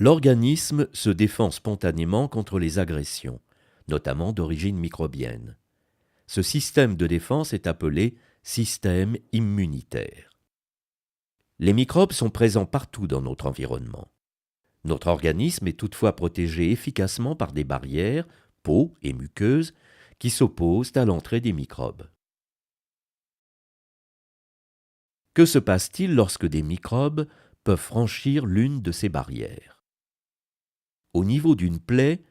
L'organisme se défend spontanément contre les agressions, notamment d'origine microbienne. Ce système de défense est appelé système immunitaire. Les microbes sont présents partout dans notre environnement. Notre organisme est toutefois protégé efficacement par des barrières, peau et muqueuses, qui s'opposent à l'entrée des microbes. Que se passe-t-il lorsque des microbes peuvent franchir l'une de ces barrières? Au niveau d'une plaie,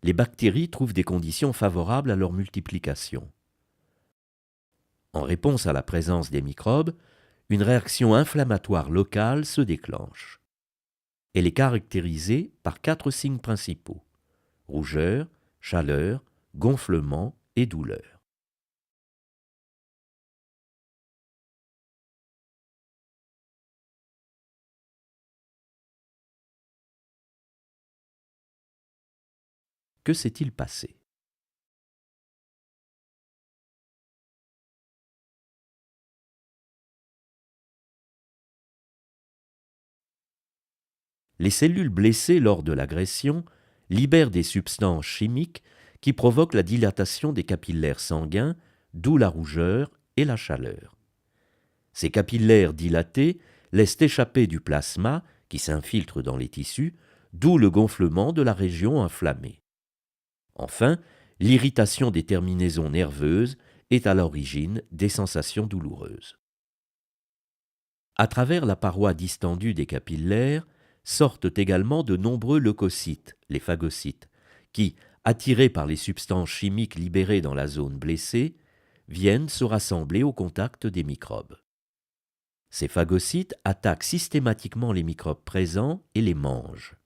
les bactéries trouvent des conditions favorables à leur multiplication. En réponse à la présence des microbes, une réaction inflammatoire locale se déclenche. Elle est caractérisée par 4 signes principaux: rougeur, chaleur, gonflement et douleur. Que s'est-il passé? Les cellules blessées lors de l'agression libèrent des substances chimiques qui provoquent la dilatation des capillaires sanguins, d'où la rougeur et la chaleur. Ces capillaires dilatés laissent échapper du plasma qui s'infiltre dans les tissus, d'où le gonflement de la région inflammée. Enfin, l'irritation des terminaisons nerveuses est à l'origine des sensations douloureuses. À travers la paroi distendue des capillaires sortent également de nombreux leucocytes, les phagocytes, qui, attirés par les substances chimiques libérées dans la zone blessée, viennent se rassembler au contact des microbes. Ces phagocytes attaquent systématiquement les microbes présents et les mangent.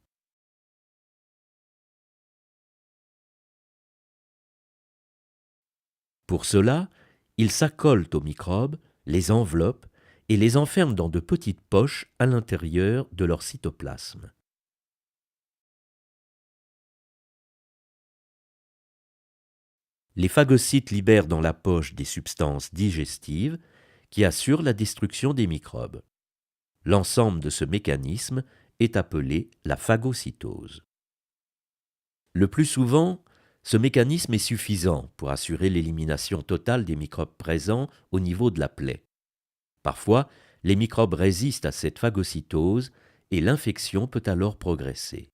Pour cela, ils s'accolent aux microbes, les enveloppent et les enferment dans de petites poches à l'intérieur de leur cytoplasme. Les phagocytes libèrent dans la poche des substances digestives qui assurent la destruction des microbes. L'ensemble de ce mécanisme est appelé la phagocytose. Le plus souvent, ce mécanisme est suffisant pour assurer l'élimination totale des microbes présents au niveau de la plaie. Parfois, les microbes résistent à cette phagocytose et l'infection peut alors progresser.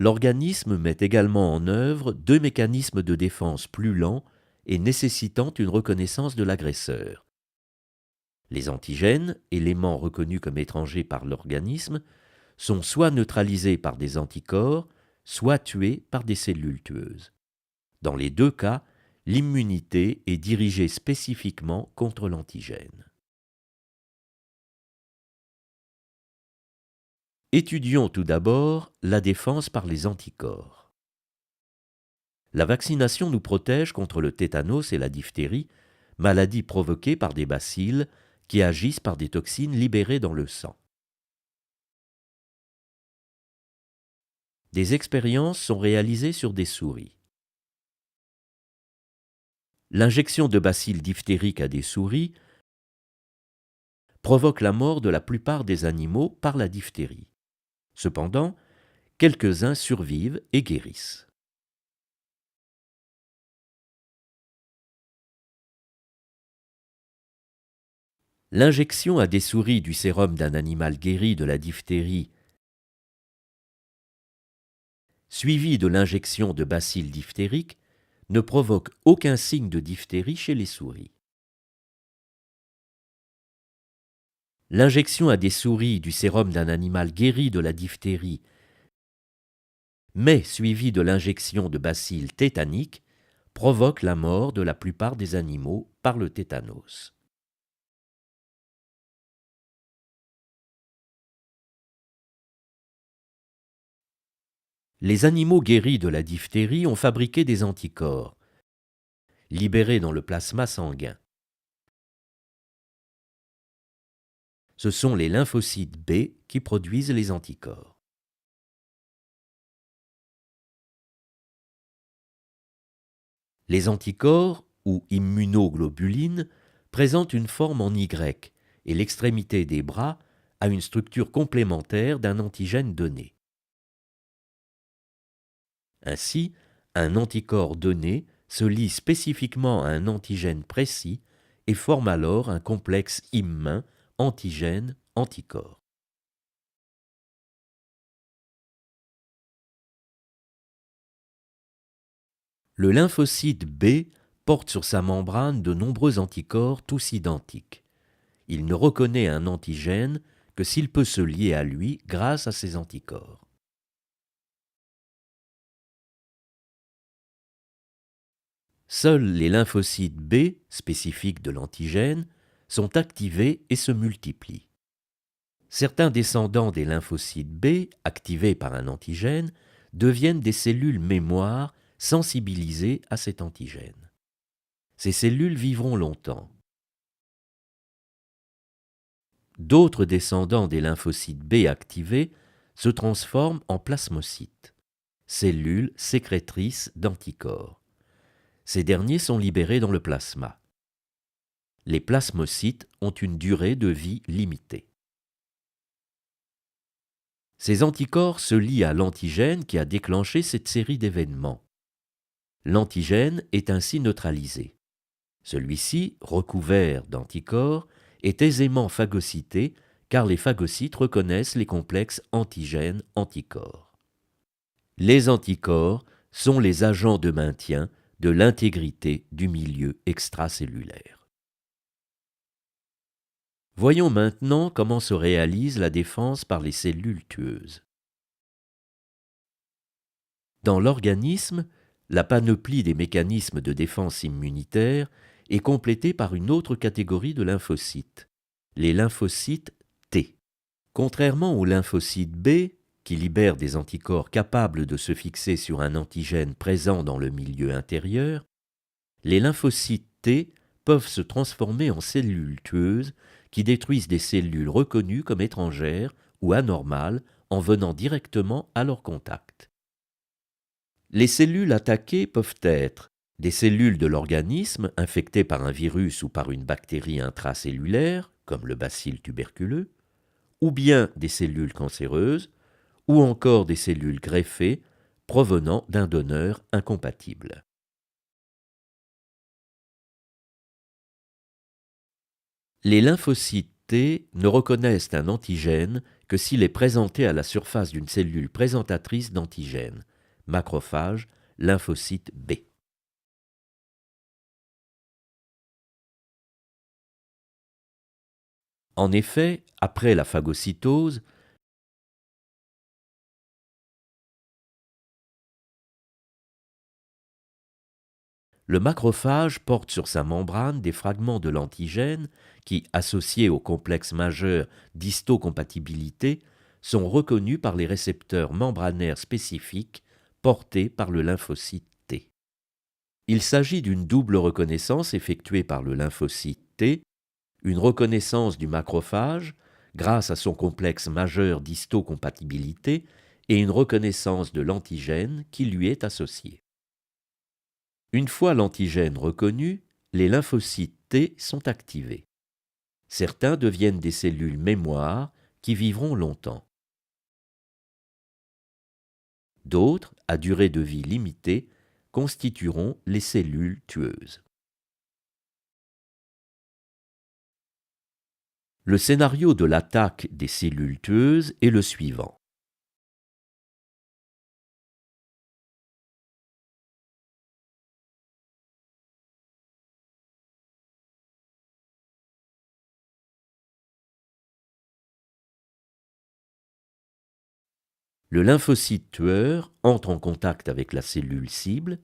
L'organisme met également en œuvre 2 mécanismes de défense plus lents et nécessitant une reconnaissance de l'agresseur. Les antigènes, éléments reconnus comme étrangers par l'organisme, sont soit neutralisés par des anticorps, soit tués par des cellules tueuses. Dans les 2 cas, l'immunité est dirigée spécifiquement contre l'antigène. Étudions tout d'abord la défense par les anticorps. La vaccination nous protège contre le tétanos et la diphtérie, maladies provoquées par des bacilles qui agissent par des toxines libérées dans le sang. Des expériences sont réalisées sur des souris. L'injection de bacilles diphtériques à des souris provoque la mort de la plupart des animaux par la diphtérie. Cependant, quelques-uns survivent et guérissent. L'injection à des souris du sérum d'un animal guéri de la diphtérie, suivie de l'injection de bacilles diphtériques, ne provoque aucun signe de diphtérie chez les souris. L'injection à des souris du sérum d'un animal guéri de la diphtérie, mais suivie de l'injection de bacilles tétaniques, provoque la mort de la plupart des animaux par le tétanos. Les animaux guéris de la diphtérie ont fabriqué des anticorps, libérés dans le plasma sanguin. Ce sont les lymphocytes B qui produisent les anticorps. Les anticorps ou immunoglobuline, présente une forme en Y et l'extrémité des bras a une structure complémentaire d'un antigène donné. Ainsi, un anticorps donné se lie spécifiquement à un antigène précis et forme alors un complexe immun antigène-anticorps. Le lymphocyte B porte sur sa membrane de nombreux anticorps tous identiques. Il ne reconnaît un antigène que s'il peut se lier à lui grâce à ces anticorps. Seuls les lymphocytes B, spécifiques de l'antigène, sont activés et se multiplient. Certains descendants des lymphocytes B, activés par un antigène, deviennent des cellules mémoire sensibilisées à cet antigène. Ces cellules vivront longtemps. D'autres descendants des lymphocytes B activés se transforment en plasmocytes, cellules sécrétrices d'anticorps. Ces derniers sont libérés dans le plasma. Les plasmocytes ont une durée de vie limitée. Ces anticorps se lient à l'antigène qui a déclenché cette série d'événements. L'antigène est ainsi neutralisé. Celui-ci, recouvert d'anticorps, est aisément phagocyté car les phagocytes reconnaissent les complexes antigène-anticorps. Les anticorps sont les agents de maintien de l'intégrité du milieu extracellulaire. Voyons maintenant comment se réalise la défense par les cellules tueuses. Dans l'organisme, la panoplie des mécanismes de défense immunitaire est complétée par une autre catégorie de lymphocytes, les lymphocytes T. Contrairement aux lymphocytes B, qui libèrent des anticorps capables de se fixer sur un antigène présent dans le milieu intérieur, les lymphocytes T peuvent se transformer en cellules tueuses qui détruisent des cellules reconnues comme étrangères ou anormales en venant directement à leur contact. Les cellules attaquées peuvent être des cellules de l'organisme infectées par un virus ou par une bactérie intracellulaire, comme le bacille tuberculeux, ou bien des cellules cancéreuses, ou encore des cellules greffées provenant d'un donneur incompatible. Les lymphocytes T ne reconnaissent un antigène que s'il est présenté à la surface d'une cellule présentatrice d'antigène, macrophage, lymphocyte B. En effet, après la phagocytose, le macrophage porte sur sa membrane des fragments de l'antigène qui, associés au complexe majeur d'histocompatibilité, sont reconnus par les récepteurs membranaires spécifiques portés par le lymphocyte T. Il s'agit d'une double reconnaissance effectuée par le lymphocyte T, une reconnaissance du macrophage grâce à son complexe majeur d'histocompatibilité et une reconnaissance de l'antigène qui lui est associé. Une fois l'antigène reconnu, les lymphocytes T sont activés. Certains deviennent des cellules mémoire qui vivront longtemps. D'autres, à durée de vie limitée, constitueront les cellules tueuses. Le scénario de l'attaque des cellules tueuses est le suivant. Le lymphocyte tueur entre en contact avec la cellule cible.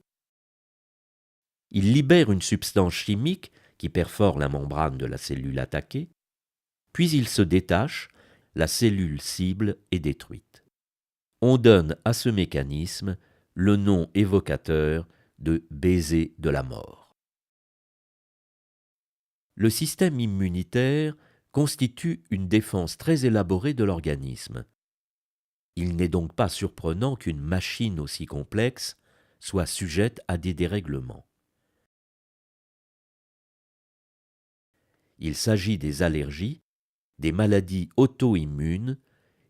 Il libère une substance chimique qui perfore la membrane de la cellule attaquée, puis il se détache, la cellule cible est détruite. On donne à ce mécanisme le nom évocateur de baiser de la mort. Le système immunitaire constitue une défense très élaborée de l'organisme. Il n'est donc pas surprenant qu'une machine aussi complexe soit sujette à des dérèglements. Il s'agit des allergies, des maladies auto-immunes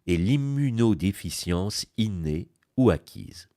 et l'immunodéficience innée ou acquise.